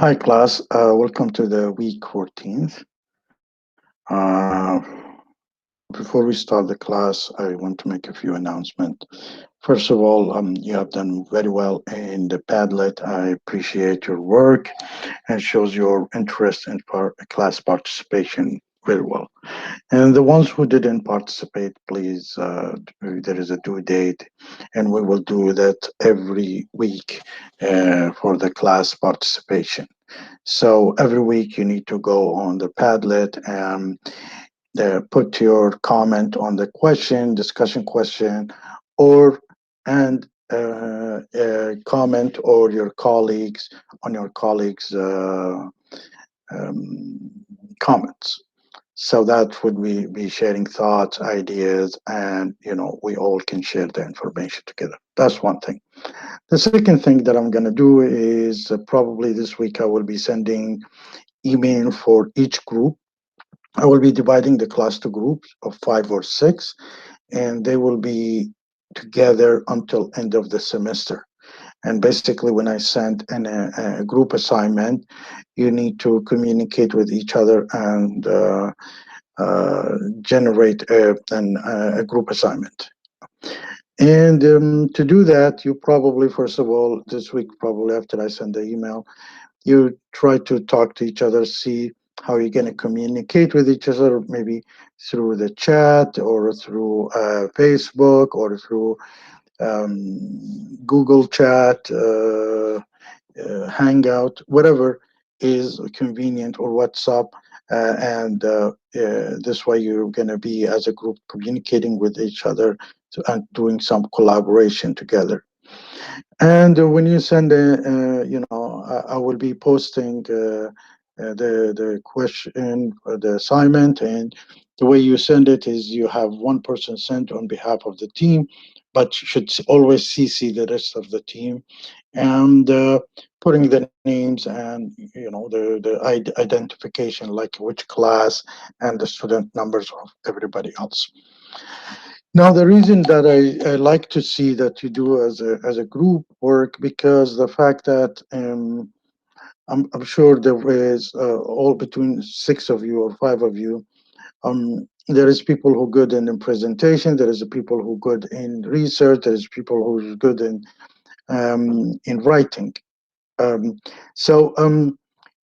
Hi, class. Welcome to the week 14th. Before we start the class, I want to make a few announcements. First of all, you have done very well in the Padlet. I appreciate your work and shows your interest in class participation very well. And the ones who didn't participate, please, there is a due date, and we will do that every week for the class participation. So every week you need to go on the Padlet and put your comment on the question, discussion question, or and comment or your colleagues on your colleagues' um, comments. So that would be sharing thoughts, ideas, and we all can share the information together. That's one thing. The second thing that I'm going to do is probably this week I will be sending email for each group. I will be dividing the class to groups of 5 or 6, and they will be together until end of the semester. And basically, when I send a group assignment, you need to communicate with each other and generate a group assignment. And to do that, you probably, first of all, this week, probably after I send the email, you try to talk to each other, see how you're going to communicate with each other, maybe through the chat or through Facebook or through Google Chat, Hangout, whatever is convenient, or WhatsApp. And this way you're going to be as a group communicating with each other and doing some collaboration together. And when you send I will be posting the question, the assignment, and the way you send it is you have one person sent on behalf of the team, but you should always CC the rest of the team, and putting the names and the identification, like which class and the student numbers of everybody else. Now, the reason that I like to see that you do as a group work, because the fact that I'm sure there is all between 6 of you or 5 of you. There is people who good in presentation. There is people who good in research. There is people who's good in writing. Um, so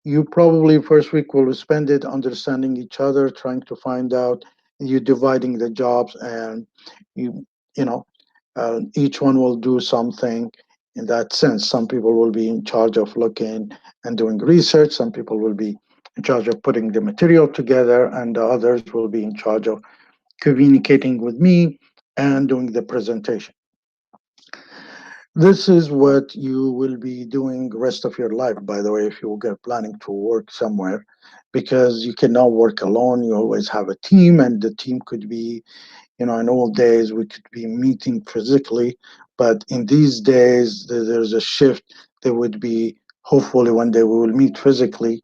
you probably first week will spend it understanding each other, trying to find out. You dividing the jobs, and you you know each one will do something in that sense. Some people will be in charge of looking and doing research. Some people will be in charge of putting the material together, and the others will be in charge of communicating with me and doing the presentation. This is what you will be doing the rest of your life, by the way, if you get planning to work somewhere, because you cannot work alone. You always have a team, and the team could be, in old days, we could be meeting physically, but in these days, there's a shift. There would be, hopefully, one day we will meet physically,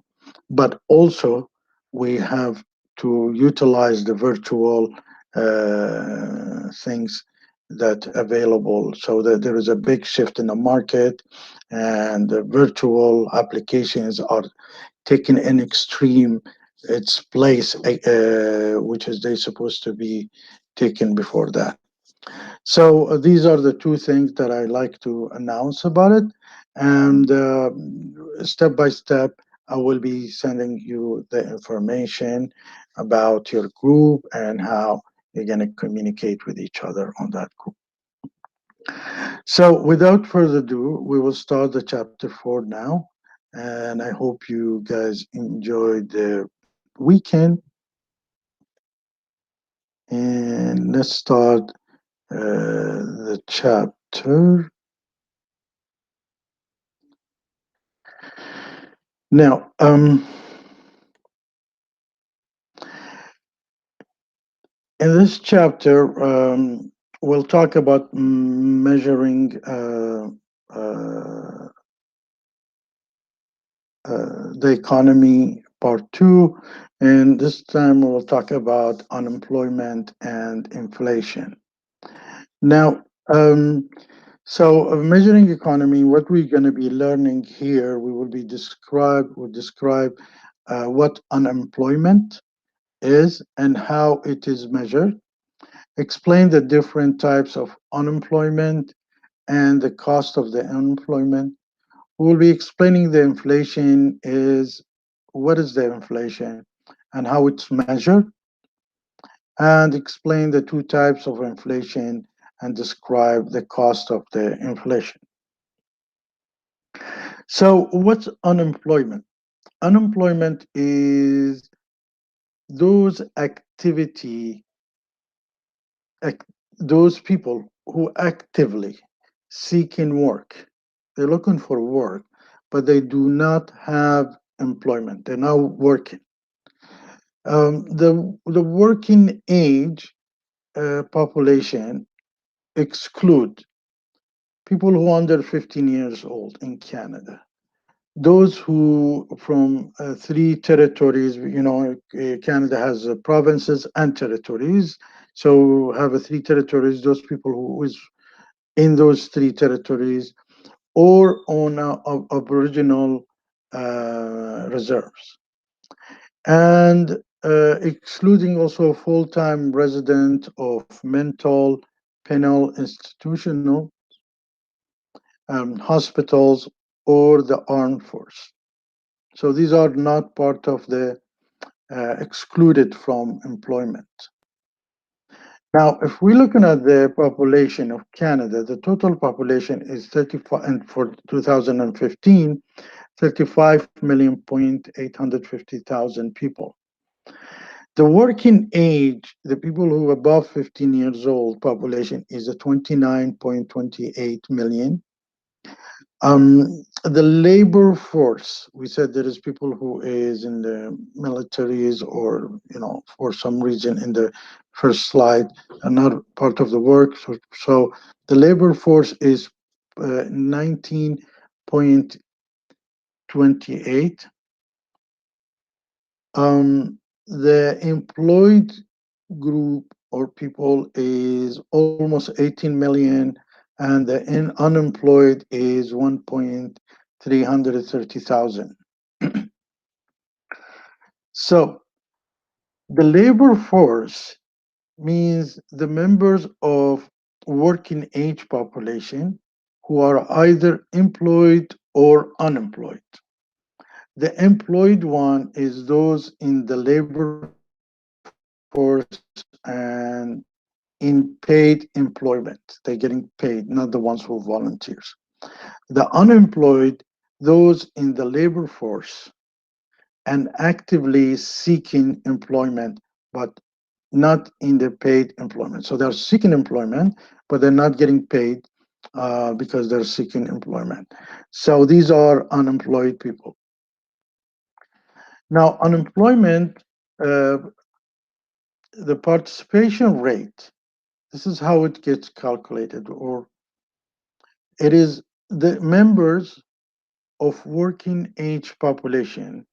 but also we have to utilize the virtual things that available, so that there is a big shift in the market, and the virtual applications are taking an extreme its place, which is they supposed to be taken before that. So these are the two things that I like to announce about it, and step by step, I will be sending you the information about your group and how you're going to communicate with each other on that group. So without further ado, we will start the chapter 4 now, and I hope you guys enjoyed the weekend. And let's start the chapter. Now, in this chapter, we'll talk about measuring the economy, part 2, and this time we'll talk about unemployment and inflation. Now, So, measuring economy, what we're going to be learning here, we will be describe what unemployment is and how it is measured, explain the different types of unemployment and the cost of the unemployment. We will be explaining the inflation is what is the inflation and how it's measured, and explain the two types of inflation and describe the cost of the inflation. So, what's unemployment? Unemployment is those activity, ac- those people who actively seeking work. They're looking for work, but they do not have employment. They're not working. The working age population exclude people who are under 15 years old in Canada. Those who from three territories, Canada has provinces and territories. So have a three territories. Those people who is in those three territories or on Aboriginal reserves, and excluding also full-time resident of mental, penal, institutional, hospitals, or the armed force. So these are not part of the excluded from employment. Now, if we're looking at the population of Canada, the total population is 35, and for 2015, 35 million point 850,000 people. The working age, the people who are above 15 years old population is a 29.28 million. The labor force, we said there is people who is in the militaries or, for some reason in the first slide are not part of the work. So the labor force is 19.28. The employed group or people is almost 18 million, and the unemployed is 1,330,000. So the labor force means the members of working age population who are either employed or unemployed. The employed one is those in the labor force and in paid employment. They're getting paid, not the ones who volunteers. The unemployed, those in the labor force and actively seeking employment, but not in the paid employment. So they're seeking employment, but they're not getting paid because they're seeking employment. So these are unemployed people. Now, unemployment, uh, the participation rate, this is how it gets calculated, or it is the members of working age population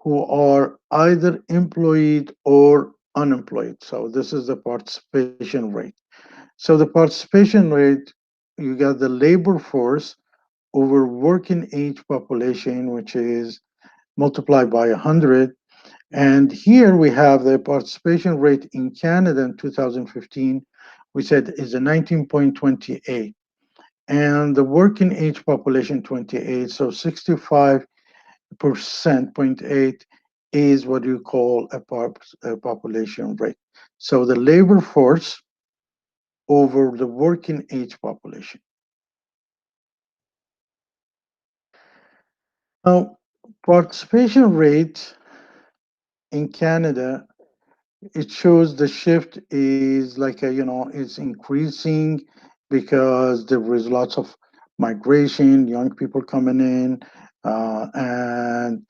who are either employed or unemployed. So this is the participation rate. So the participation rate, you got the labor force over working age population, which is multiplied by 100. And here we have the participation rate in Canada in 2015, we said is a 19.28. And the working age population 28, so 65% 0.8 is what you call a population rate. So the labor force over the working age population. Now, participation rate in Canada, it shows the shift is like it's increasing because there was lots of migration, young people coming in, and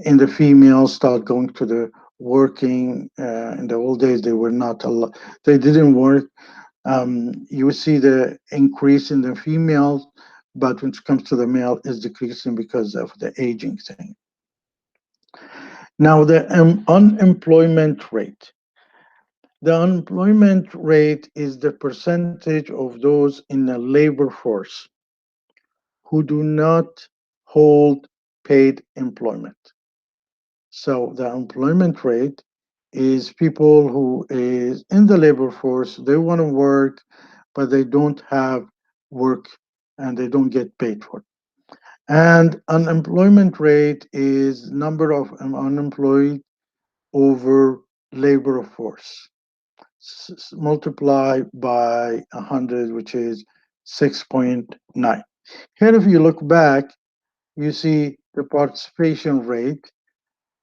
in the females start going to the working. In the old days, they were not a lot, they didn't work. You will see the increase in the females, but when it comes to the male, is decreasing because of the aging thing. Now, the unemployment rate. The unemployment rate is the percentage of those in the labor force who do not hold paid employment. So the employment rate is people who is in the labor force, they want to work, but they don't have work and they don't get paid for it. And unemployment rate is number of unemployed over labor force. Multiply by 100, which is 6.9. Here, if you look back, you see the participation rate,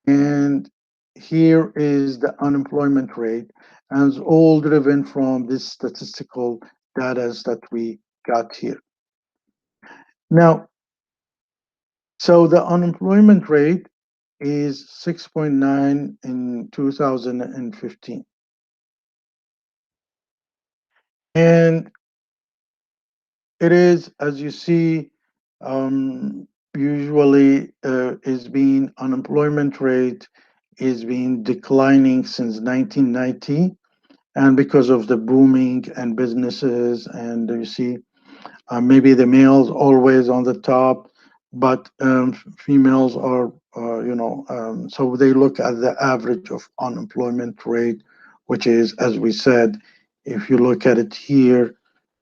and here is the unemployment rate, and it's all driven from this statistical data that we got here. Now, so the unemployment rate is 6.9 in 2015. And it is, as you see, usually is being unemployment rate is being declining since 1990, and because of the booming and businesses, and you see maybe the males always on the top, but females are, so they look at the average of unemployment rate, which is, as we said, if you look at it here,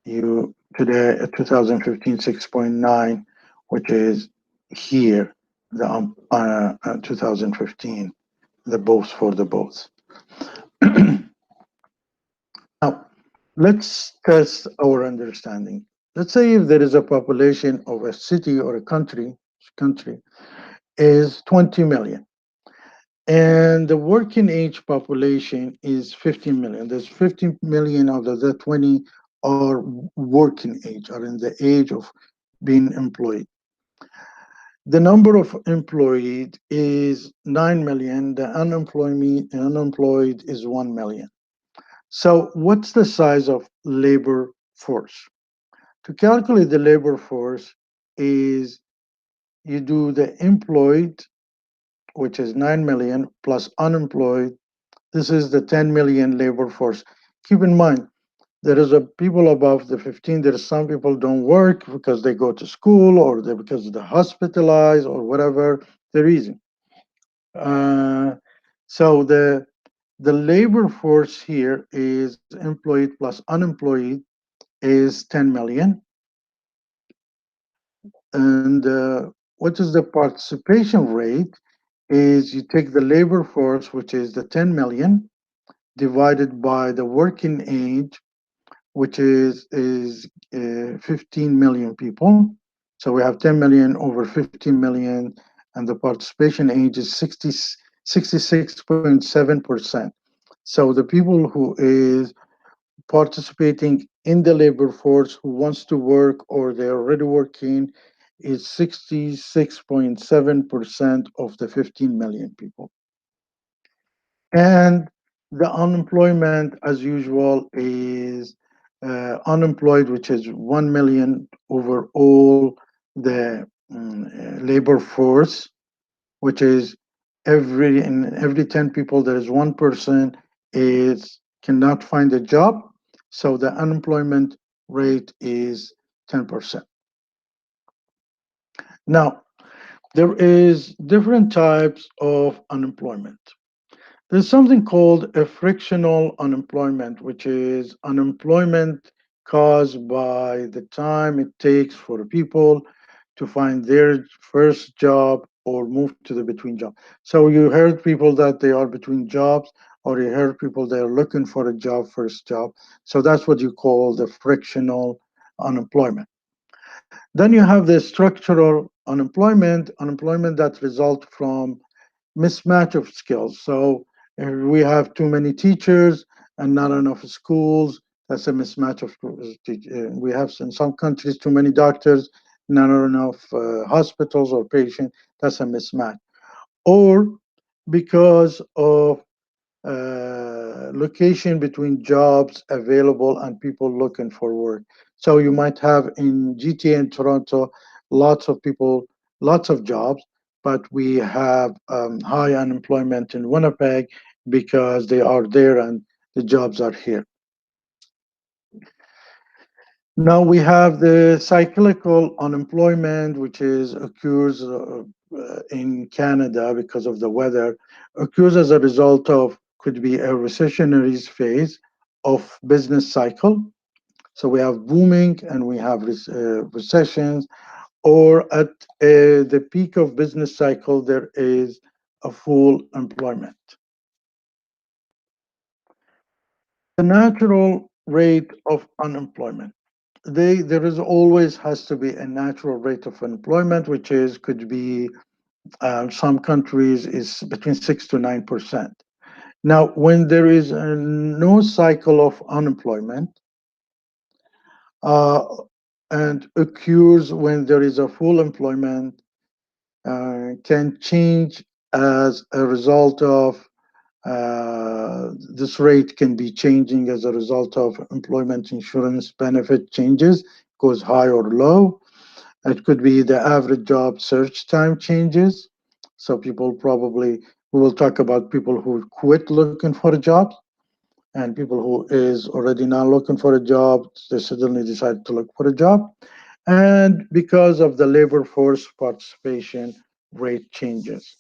you today 2015 6.9, which is here the 2015, the both for the both. Now, let's test our understanding. Let's say if there is a population of a city or a country is 20 million, and the working age population is 15 million. There's 15 million out of the 20 are working age, are in the age of being employed. The number of employed is 9 million. The unemployed is 1 million. So what's the size of labor force? To calculate the labor force is you do the employed, which is 9 million, plus unemployed. This is the 10 million labor force. Keep in mind, there is a people above the 15. There is some people don't work because they go to school or they because they're hospitalized or whatever the reason. Uh, so the labor force here is employed plus unemployed is 10 million. And what is the participation rate? Is you take the labor force, which is the 10 million, divided by the working age, which is 15 million people. So we have 10 million over 15 million, and the participation age is 66.7%. So the people who is participating in the labor force who wants to work or they're already working is 66.7% of the 15 million people. And the unemployment, as usual, is unemployed, which is 1 million over all the labor force, which is in every 10 people, there is one person is cannot find a job. So the unemployment rate is 10%. Now, there is different types of unemployment. There's something called a frictional unemployment, which is unemployment caused by the time it takes for people to find their first job or move to the between job. So you heard people that they are between jobs, or you heard people they are looking for a job, first job. So that's what you call the frictional unemployment. Then you have the structural unemployment that result from mismatch of skills. So if we have too many teachers and not enough schools, that's a mismatch of we have in some countries too many doctors, not enough hospitals or patients, that's a mismatch. Or because of location between jobs available and people looking for work. So you might have in GTA and Toronto lots of people, lots of jobs, but we have high unemployment in Winnipeg because they are there and the jobs are here. Now we have the cyclical unemployment, which is occurs in Canada because of the weather, occurs as a result of could be a recessionary phase of business cycle. So we have booming and we have recessions, or at the peak of business cycle, there is a full employment. The natural rate of unemployment. There is always has to be a natural rate of unemployment, which is could be some countries is between 6 to 9%. Now, when there is no cycle of unemployment uh, and occurs when there is a full employment, can change as a result of this rate can be changing as a result of employment insurance benefit changes, goes high or low. It could be the average job search time changes. So people probably, we will talk about people who quit looking for a job and people who is already not looking for a job, they suddenly decide to look for a job. And because of the labor force participation rate changes.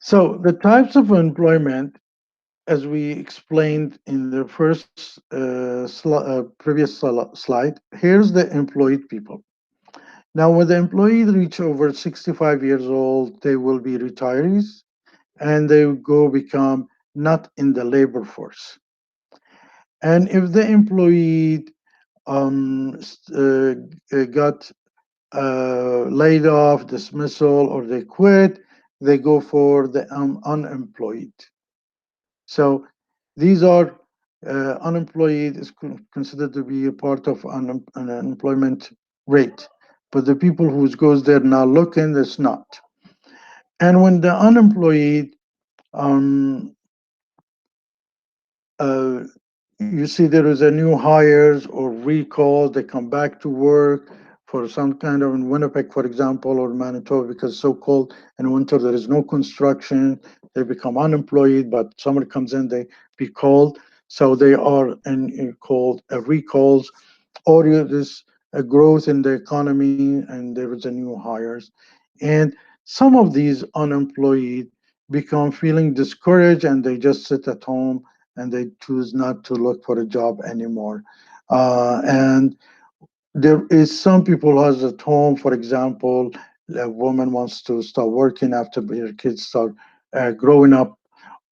So the types of employment, as we explained in the first previous slide, here's the employed people. Now, when the employees reach over 65 years old, they will be retirees and they will go become not in the labor force. And if the employee got laid off, dismissal, or they quit, they go for the unemployed. So these are unemployed is considered to be a part of an unemployment rate. But the people who goes there now looking, it's not. And when the unemployed, um, uh, you see there is a new hires or recalls, they come back to work for some kind of in Winnipeg, for example, or Manitoba, because it's so cold in winter, there is no construction, they become unemployed, but somebody comes in, they be called. So they are called recalls, or there's a growth in the economy and there is a new hires. And some of these unemployed become feeling discouraged and they just sit at home and they choose not to look for a job anymore. And there is some people who's at home, for example, a woman wants to start working after her kids start growing up,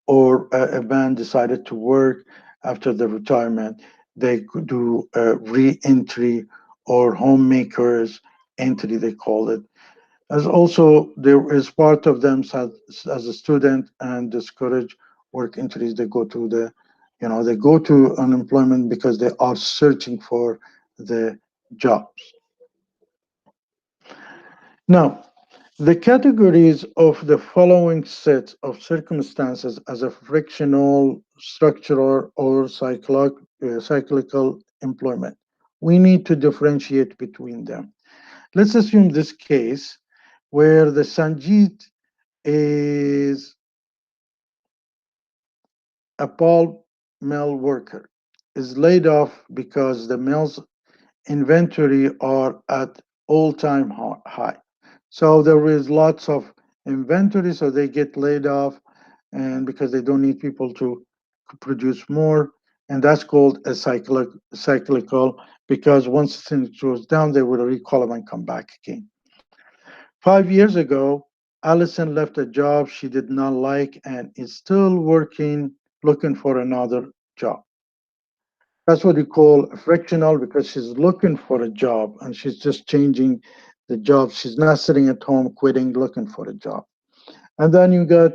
or a man decided to work after the retirement. They could do re-entry or homemakers entry, they call it. As also there is part of them as a student and discourage work entries. They go to the, they go to unemployment because they are searching for the jobs. Now, the categories of the following set of circumstances as a frictional, structural, or cyclical employment. We need to differentiate between them. Let's assume this case where the Sanjit is a pulp mill worker, is laid off because the mill's inventory are at all-time high. So there is lots of inventory, so they get laid off, and because they don't need people to produce more, and that's called a cyclical, because once things goes down, they will recall them and come back again. 5 years ago, Allison left a job she did not like and is still working, looking for another job. That's what you call frictional, because she's looking for a job and she's just changing the job. She's not sitting at home quitting, looking for a job. And then you got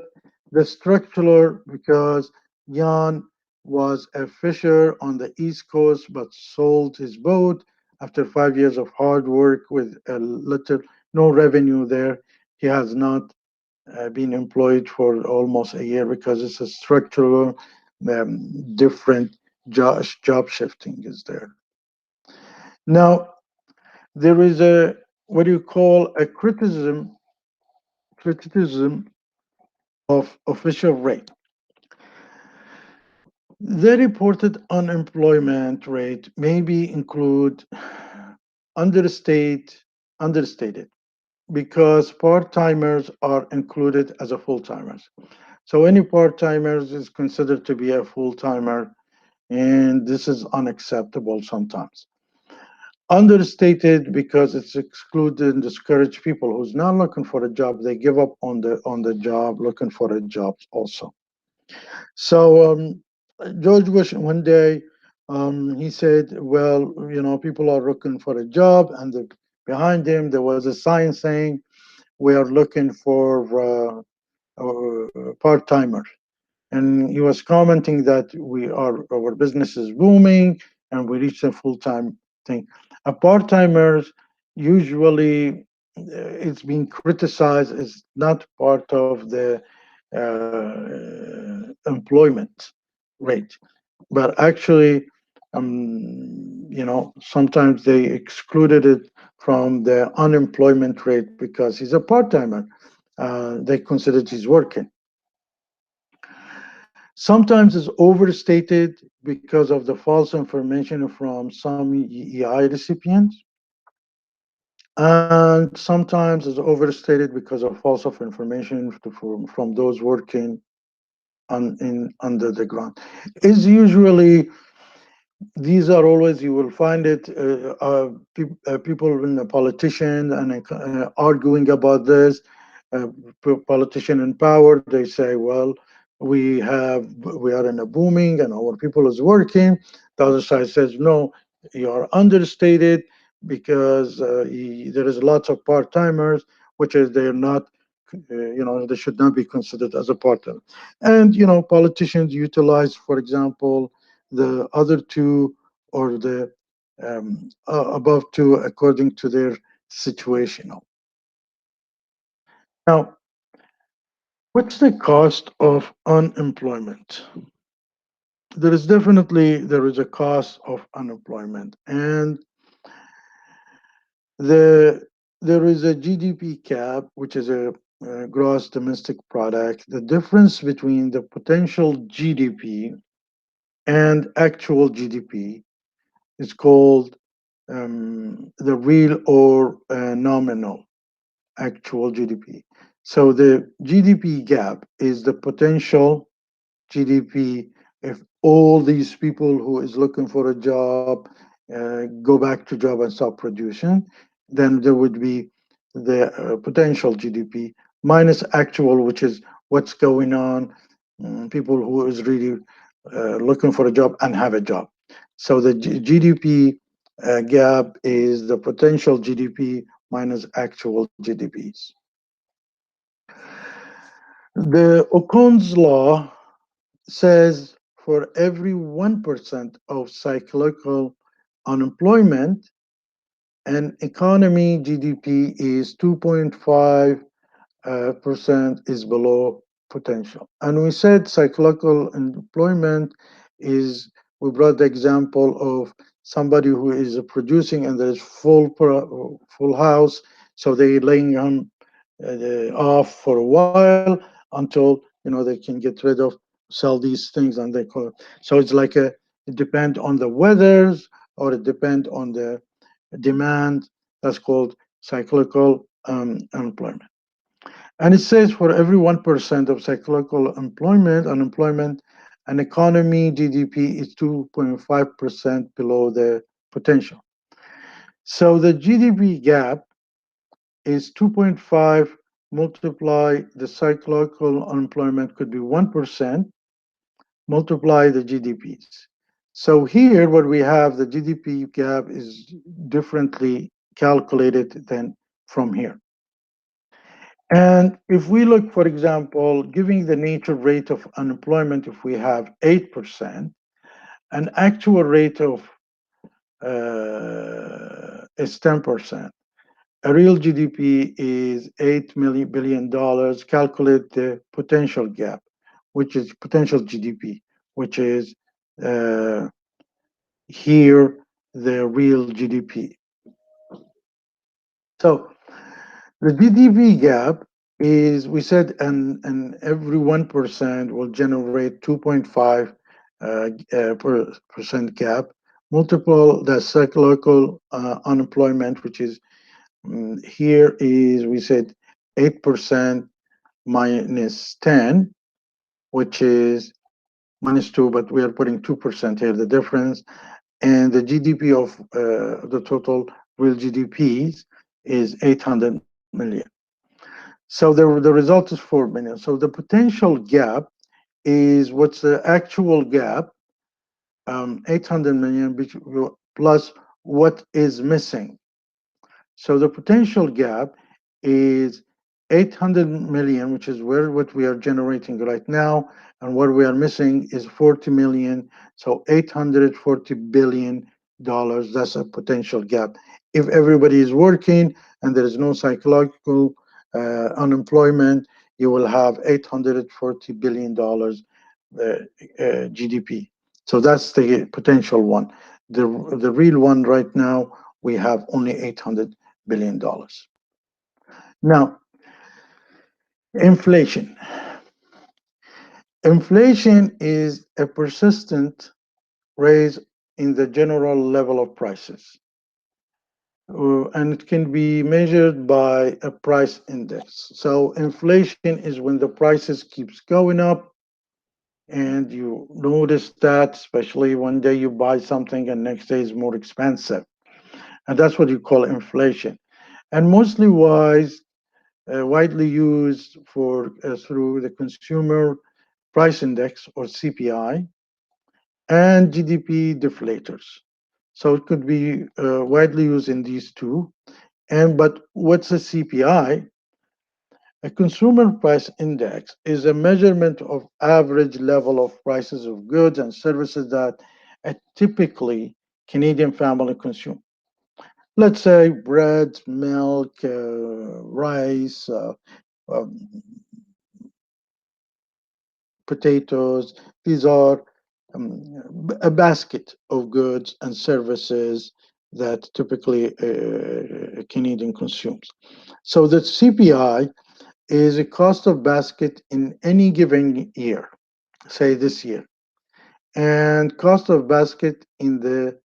the structural, because Jan was a fisher on the East Coast but sold his boat after 5 years of hard work with a little no revenue there. He has not been employed for almost a year because it's a structural different job shifting is there. Now, there is a what you call a criticism of official rate. The reported unemployment rate maybe include understate, understated because part-timers are included as a full-timers. So any part-timers is considered to be a full-timer, and this is unacceptable sometimes. Understated because it's excluded and discourage people who's not looking for a job. They give up on the job, looking for a job also. So George Bush one day he said, "Well, you know, people are looking for a job," and behind him there was a sign saying, "We are looking for part timers." And he was commenting that our business is booming and we reached a full time thing. A part timers usually it's being criticized as not part of the employment rate, but actually, you know, sometimes they excluded it from the unemployment rate because he's a part timer. They considered he's working. Sometimes it's overstated because of the false information from some EI recipients, and sometimes it's overstated because of false of information from those working under the ground. Is usually these are always you will find it people in the politician and arguing about this politician in power. They say, well, we are in a booming and our people is working. The other side says, no, you are understated because there is lots of part-timers, which is they're not you know, they should not be considered as a part-time. And you know, politicians utilize, for example, the other two or the above two according to their situational. Now, what's the cost of unemployment? There is a cost of unemployment, and there is a GDP cap, which is a gross domestic product. The difference between the potential GDP and actual GDP is called the real or nominal actual GDP. So the GDP gap is the potential GDP if all these people who is looking for a job go back to job and stop producing, then there would be the potential GDP minus actual, which is what's going on, people who is really looking for a job and have a job. So the GDP gap is the potential GDP minus actual GDPs. The Okun's law says for every 1% of cyclical unemployment, an economy GDP is 2.5 percent is below potential. And we said cyclical employment is, we brought the example of somebody who is producing and there's full house, so they laying on off for a while until you know they can get rid of sell these things and they call it. So it's like a it depend on the weathers or it depend on the demand. That's called cyclical unemployment. And it says for every 1% of cyclical unemployment, an economy GDP is 2.5% below the potential. So the GDP gap is 2.5 multiply the cyclical unemployment could be 1%, multiply the GDPs. So here what we have, the GDP gap is differently calculated than from here. And if we look, for example, giving the nature rate of unemployment, if we have 8%, an actual rate of is 10%. A real GDP is $8 billion. Calculate the potential gap, which is potential GDP, which is uh, here the real GDP. So the GDP gap is, we said, and every 1% will generate 2.5 percent gap, multiple the psychological unemployment, which is here is we said 8% minus 10, which is minus 2, but we are putting 2% here, the difference. And the GDP of the total real GDPs is 800 million. So the result is 4 million. So the potential gap is what's the actual gap, 800 million plus what is missing. So the potential gap is 800 million, which is what we are generating right now, and what we are missing is 40 million. So 840 billion dollars. That's a potential gap. If everybody is working and there is no psychological unemployment, you will have 840 billion dollars GDP. So that's the potential one. The real one right now, we have only 800 billion dollars. Now, inflation. Inflation is a persistent raise in the general level of prices. And it can be measured by a price index. So inflation is when the prices keeps going up and you notice that, especially one day you buy something and next day is more expensive. And that's what you call inflation. And mostly widely used for through the consumer price index or CPI and GDP deflators. So it could be widely used in these two. And but what's a CPI? A consumer price index is a measurement of average level of prices of goods and services that a typically Canadian family consume. Let's say bread, milk, rice, um, potatoes. These are a basket of goods and services that typically a Canadian consumes. So the CPI is a cost of basket in any given year, say this year, and cost of basket in the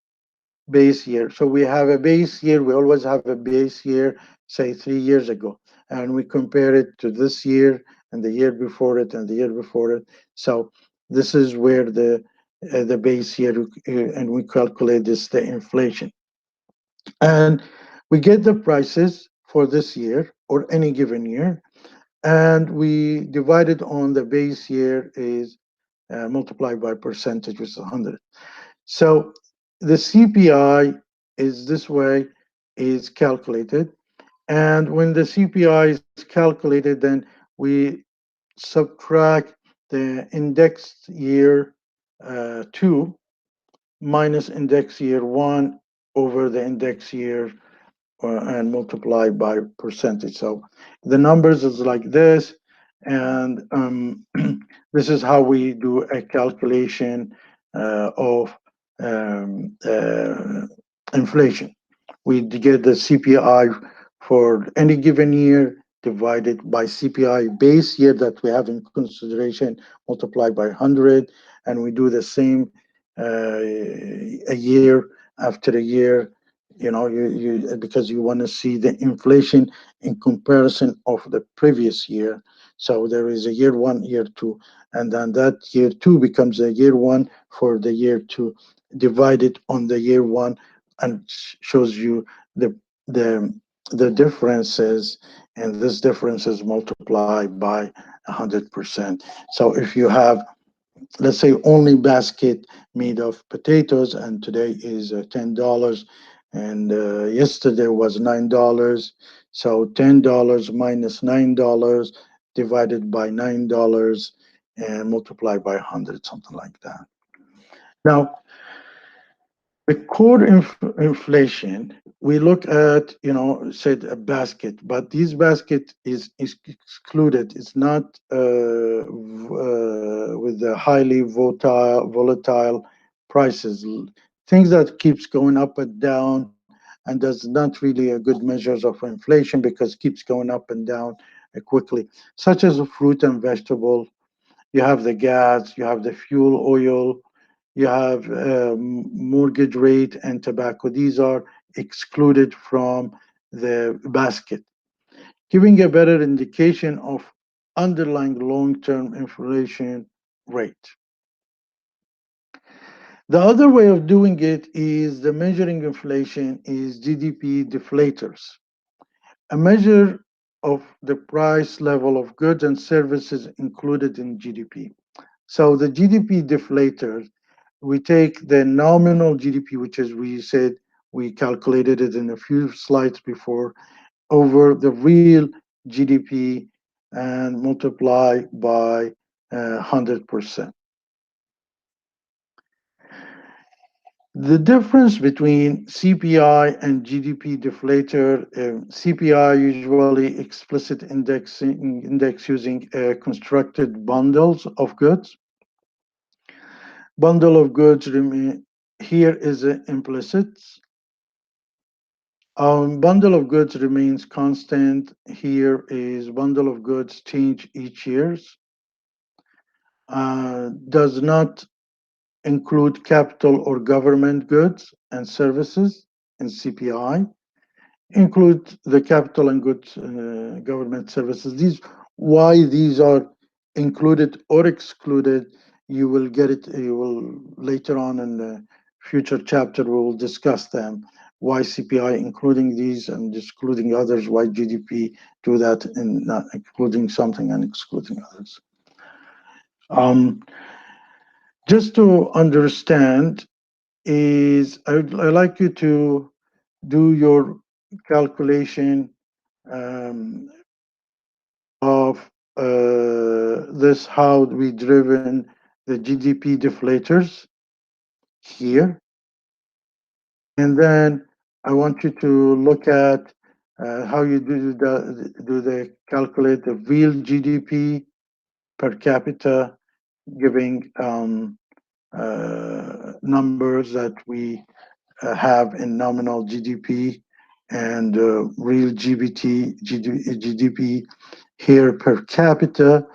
base year. So we have a base year, we always have a base year, say 3 years ago, and we compare it to this year and the year before it and the year before it. So this is where the base year, and we calculate this, the inflation. And we get the prices for this year or any given year, and we divide it on the base year is multiplied by percentage, which is 100. So the CPI is this way, is calculated. And when the CPI is calculated, then we subtract the indexed year 2 minus index year 1 over the index year and multiply by percentage. So the numbers is like this, and this is how we do a calculation of inflation. We get the CPI for any given year divided by CPI base year that we have in consideration, multiplied by 100, and we do the same a year after a year, you because you want to see the inflation in comparison of the previous year. So there is a year one, year two, and then that year two becomes a year one for the year two, divided on the year one, and shows you the the the differences, and this difference is multiplied by 100%. So if you have, let's say, only basket made of potatoes, and today is $10, and yesterday was $9, so $10 minus $9 divided by $9 and multiplied by 100, something like that. Now, the core inflation, we look at, said a basket, but this basket is excluded. It's not with the highly volatile prices, things that keeps going up and down, and does not really a good measures of inflation because keeps going up and down quickly, such as fruit and vegetable. You have the gas, you have the fuel oil, you have mortgage rate and tobacco. These are excluded from the basket, giving a better indication of underlying long-term inflation rate. The other way of doing it is the measuring inflation is GDP deflators, a measure of the price level of goods and services included in GDP. So the GDP deflator, we take the nominal GDP, which as we said, we calculated it in a few slides before, over the real GDP and multiply by 100%. The difference between CPI and GDP deflator, CPI usually explicit index using constructed bundles of goods. Bundle of goods here is implicit. Bundle of goods remains constant. Here is bundle of goods change each years. Does not include capital or government goods and services in CPI. Include the capital and goods government services. These why these are included or excluded. You will get it. You will later on in the future chapter. We will discuss them. Why CPI including these and excluding others? Why GDP do that and not including something and excluding others? Just to understand is I'd like you to do your calculation um, of this how we driven the GDP deflators here, and then I want you to look at how you do the calculate the real GDP per capita, giving numbers that we have in nominal GDP and real GDP here per capita,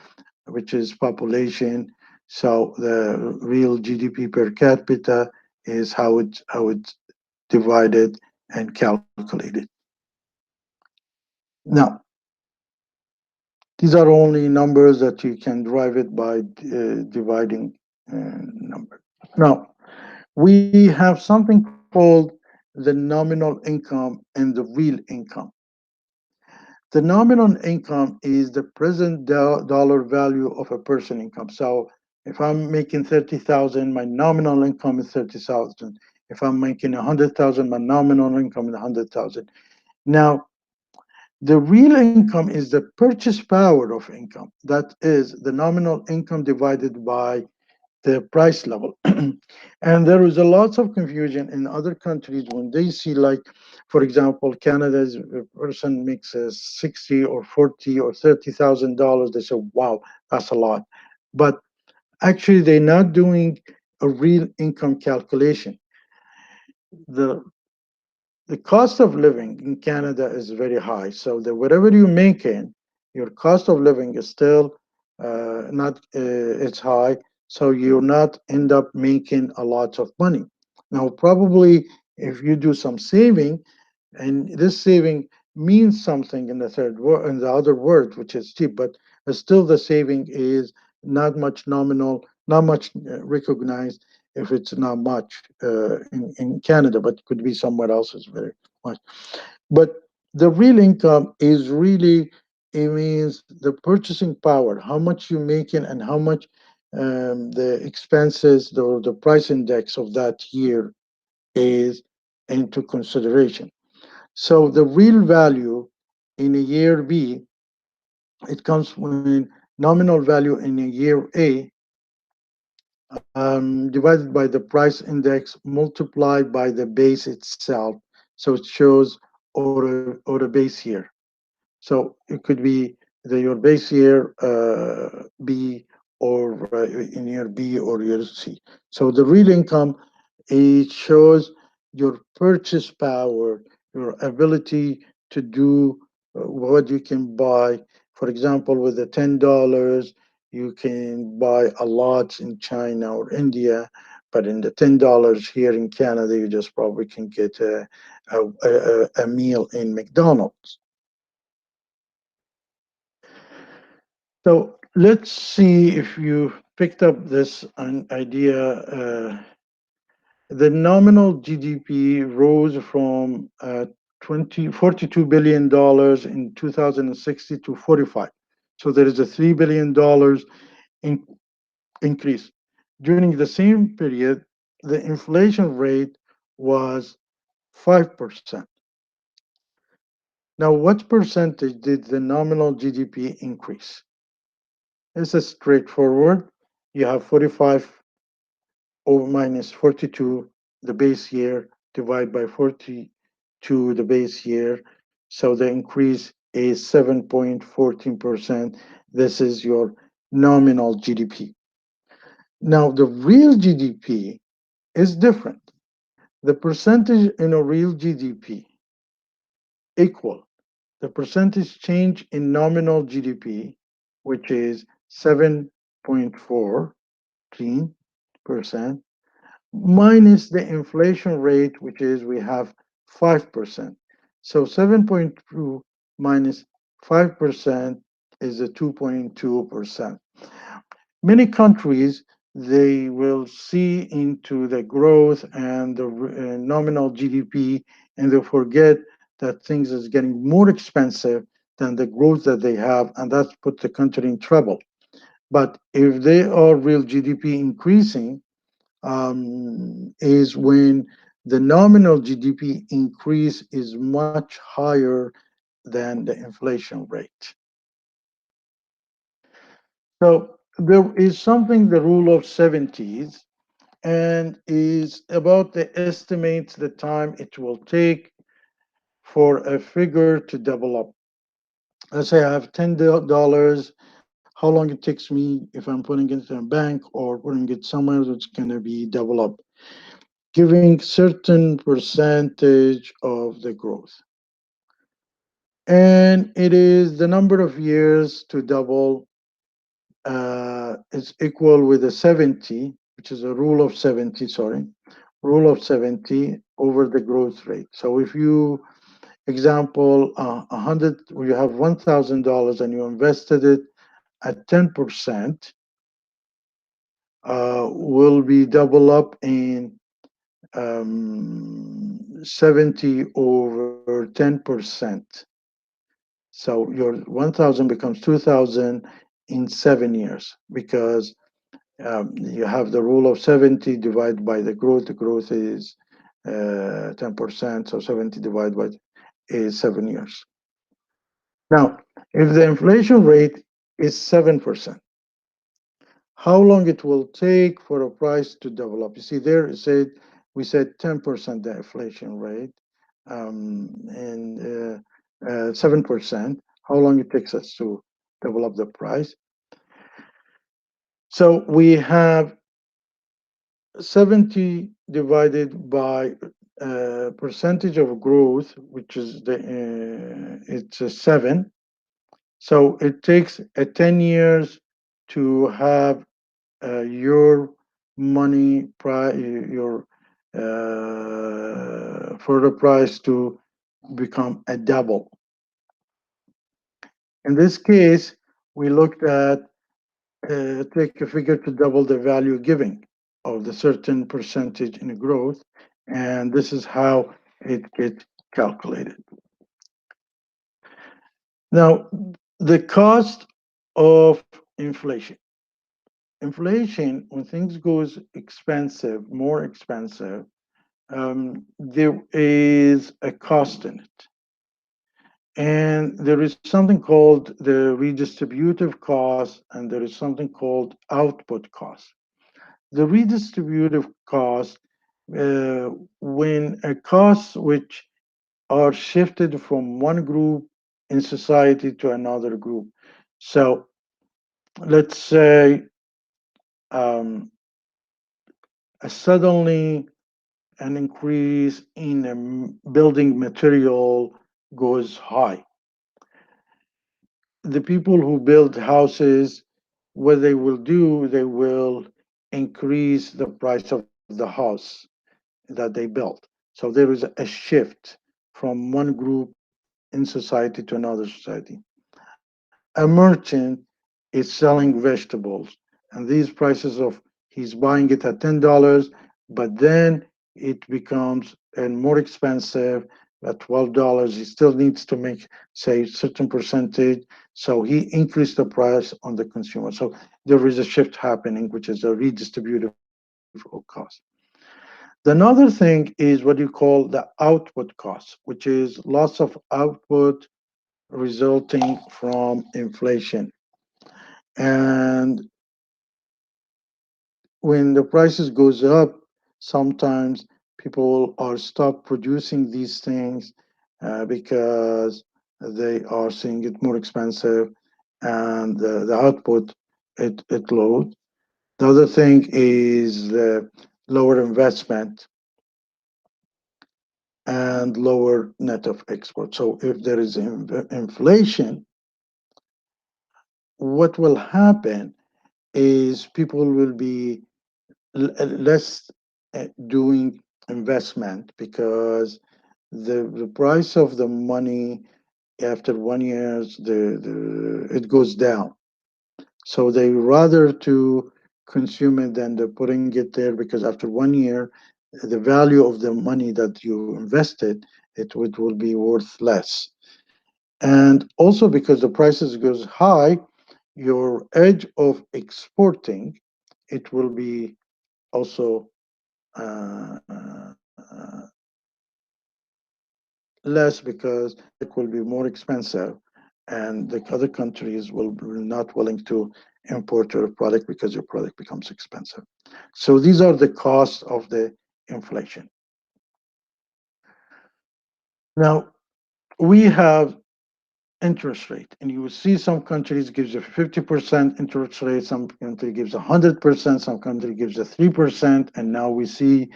which is population. So the real GDP per capita is how it's divided and calculated. Now, these are only numbers that you can derive it by dividing number. Now, we have something called the nominal income and the real income. The nominal income is the present dollar value of a person income. So if I'm making 30,000, my nominal income is 30,000. If I'm making 100,000, my nominal income is 100,000. Now, the real income is the purchase power of income. That is the nominal income divided by the price level. And there is a lot of confusion in other countries when they see, like, for example, Canada's person makes 60 or 40 or $30,000. They say, wow, that's a lot. But actually, they're not doing a real income calculation. The the cost of living in Canada is very high. So that whatever you make in, your cost of living is still not it's high. So you'll not end up making a lot of money. Now, probably if you do some saving, and this saving means something in the third word, in the other word, which is cheap, but still the saving is not much nominal, not much recognized if it's not much in Canada, but could be somewhere else is very much. But the real income is really, it means the purchasing power, how much you're making and how much the expenses, the price index of that year is into consideration. So the real value in a year B, it comes when nominal value in a year A divided by the price index multiplied by the base itself. So it shows or a base year. So it could be your base year B or in year B or year C. So the real income, it shows your purchase power, your ability to do what you can buy. For example, with the $10, you can buy a lot in China or India. But in the $10 here in Canada, you just probably can get a meal in McDonald's. So let's see if you picked up this idea. The nominal GDP rose from $42 billion in 2060 to 45. So there is a $3 billion in, increase. During the same period, the inflation rate was 5%. Now, what percentage did the nominal GDP increase? This is straightforward. You have 45 over minus 42, the base year, divide by 42, the base year. So the increase is 7.14%. This is your nominal GDP. Now, the real GDP is different. The percentage in a real GDP equal the percentage change in nominal GDP, which is 7.14%, minus the inflation rate, which is we have 5%. So 7.2 minus 5% is a 2.2%. Many countries, they will see into the growth and the nominal GDP, and they forget that things is getting more expensive than the growth that they have, and that's put the country in trouble. But if they are real GDP increasing, is when the nominal GDP increase is much higher than the inflation rate. So there is something, the rule of 70s, and is about the estimates the time it will take for a figure to double up. Let's say I have $10, how long it takes me if I'm putting it in a bank or putting it somewhere that's going to be double up, giving certain percentage of the growth. And it is the number of years to double is equal with a 70, which is a rule of 70, sorry, rule of 70 over the growth rate. So if you, example, 100, you have $1,000 and you invested it at 10%, will be double up in 70 over 10%. So your 1,000 becomes 2,000 in 7 years, because you have the rule of 70 divided by the growth. The growth is 10%, so 70 divided by is 7 years. Now, if the inflation rate is 7%, how long it will take for a price to develop? You see there, it said, we said 10% the inflation rate, and 7%, how long it takes us to develop the price. So we have 70 divided by percentage of growth, which is it's a 7. So it takes 10 years to have your money, your for the price to become a double. In this case, we looked at take a figure to double the value giving of the certain percentage in growth, and this is how it gets calculated. Now, the cost of inflation. Inflation, when things goes expensive, more expensive, there is a cost in it. And there is something called the redistributive cost, and there is something called output cost. The redistributive cost, when a costs which are shifted from one group in society to another group. So let's say suddenly an increase in building material goes high. The people who build houses, what they will do, they will increase the price of the the house that they built. So there is a shift from one group in society to another society. A merchant is selling vegetables, and these prices of he's buying it at $10, but then it becomes and more expensive at $12. He still needs to make, say, certain percentage, so he increased the price on the consumer. So there is a shift happening, which is a redistributive of cost. The another thing is what you call the output cost, which is loss of output resulting from inflation. And when the prices goes up, sometimes people are stop producing these things because they are seeing it more expensive, and the output it low. The other thing is the lower investment and lower net of export. So if there is inflation, what will happen is people will be less doing investment because the price of the money after 1 year it goes down. So they rather to consume it than they're putting it there, because after 1 year the value of the money that you invested it will be worth less. And also because the prices goes high, your edge of exporting it will be also uh, less, because product will be more expensive, and the other countries will be not willing to import your product because your product becomes expensive. So these are the costs of the inflation. Now we have interest rate, and you will see some countries gives a 50% interest rate, some country gives 100%, some country gives a 3%, and now we see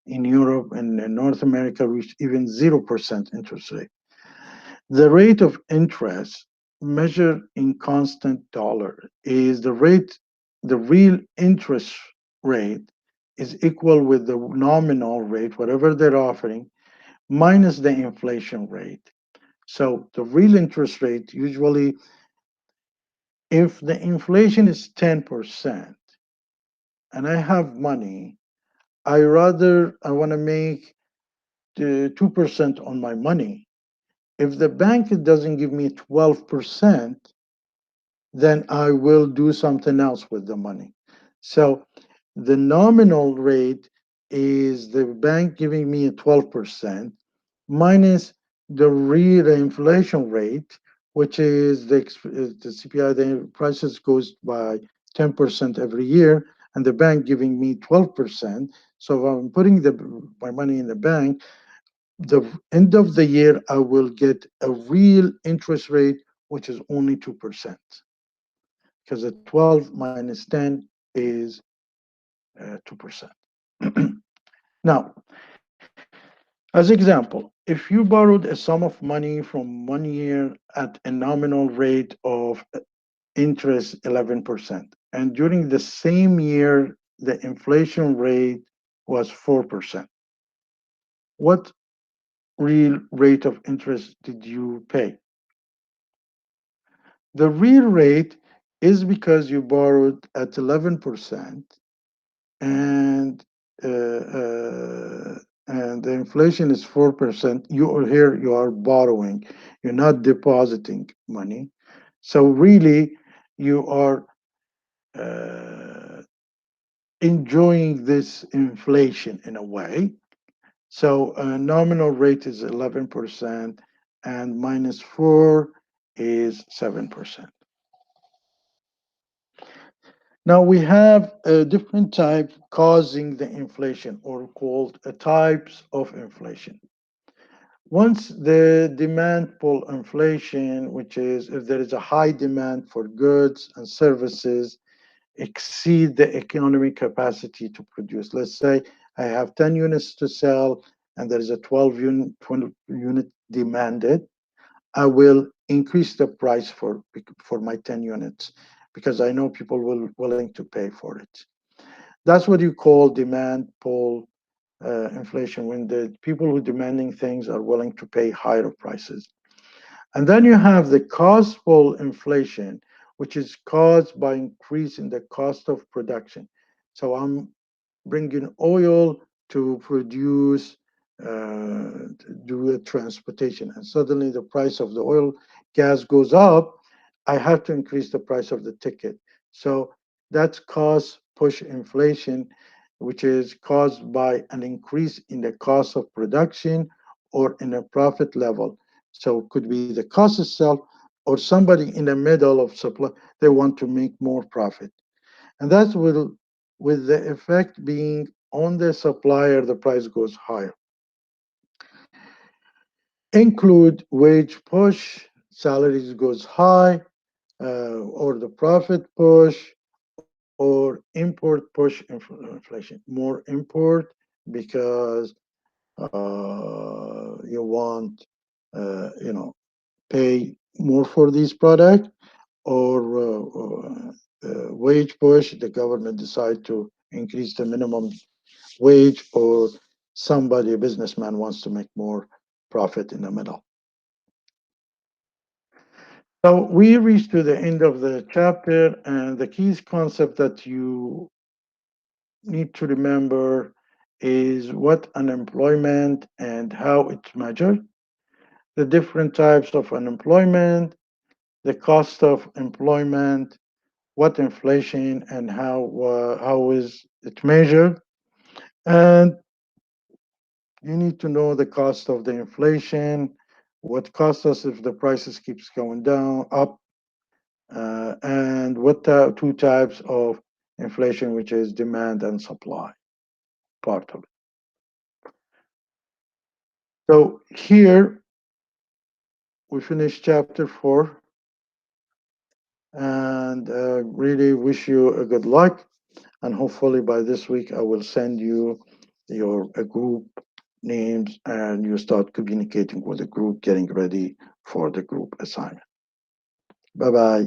in Europe and in North America reach even 0% interest rate. The rate of interest measured in constant dollar is the rate, the real interest rate is equal with the nominal rate, whatever they're offering, minus the inflation rate. So the real interest rate usually, if the inflation is 10% and I have money, I want to make the 2% on my money. If the bank doesn't give me 12%, then I will do something else with the money. So the nominal rate is the bank giving me a 12% minus the real inflation rate, which is the CPI, the prices goes by 10% every year, and the bank giving me 12%. So if I'm putting my money in the bank, the end of the year, I will get a real interest rate, which is only 2%, because the 12 minus 10 is 2%. Now, as example, if you borrowed a sum of money from 1 year at a nominal rate of interest 11%, and during the same year the inflation rate was 4%, what real rate of interest did you pay? The real rate is because you borrowed at 11%, and uh, uh, and the inflation is 4%. You are here, you are borrowing, you're not depositing money. So really, you are uh, enjoying this inflation in a way. So nominal rate is 11%, and minus 4 is 7%. Now we have a different type causing the inflation, or called types of inflation. Once the demand pull inflation, which is if there is a high demand for goods and services exceed the economic capacity to produce. Let's say I have 10 units to sell and there is a 12 unit demanded. I will increase the price for my 10 units because I know people will willing to pay for it. That's what you call demand pull inflation, when the people who are demanding things are willing to pay higher prices. And then you have the cost pull inflation, which is caused by increase in the cost of production. So I'm bringing oil to produce, do a transportation, and suddenly the price of the oil gas goes up. I have to increase the price of the ticket. So that's cost push inflation, which is caused by an increase in the cost of production or in a profit level. So it could be the cost itself, or somebody in the middle of supply, they want to make more profit. And that's with the effect being on the supplier, the price goes higher. Include wage push, salaries goes high, or the profit push, or import push inflation. More import because you want, pay more for these products, or wage push, the government decide to increase the minimum wage, or somebody, a businessman, wants to make more profit in the middle. So we reached to the end of the chapter, and the key concept that you need to remember is what unemployment and how it's measured, the different types of unemployment, the cost of employment, what inflation and how is it measured, and you need to know the cost of the inflation, what costs us if the prices keeps going down up, and what two types of inflation, which is demand and supply, part of it. So here we finish chapter 4, and really wish you a good luck. And hopefully by this week, I will send you your a group names, and you start communicating with the group, getting ready for the group assignment. Bye bye.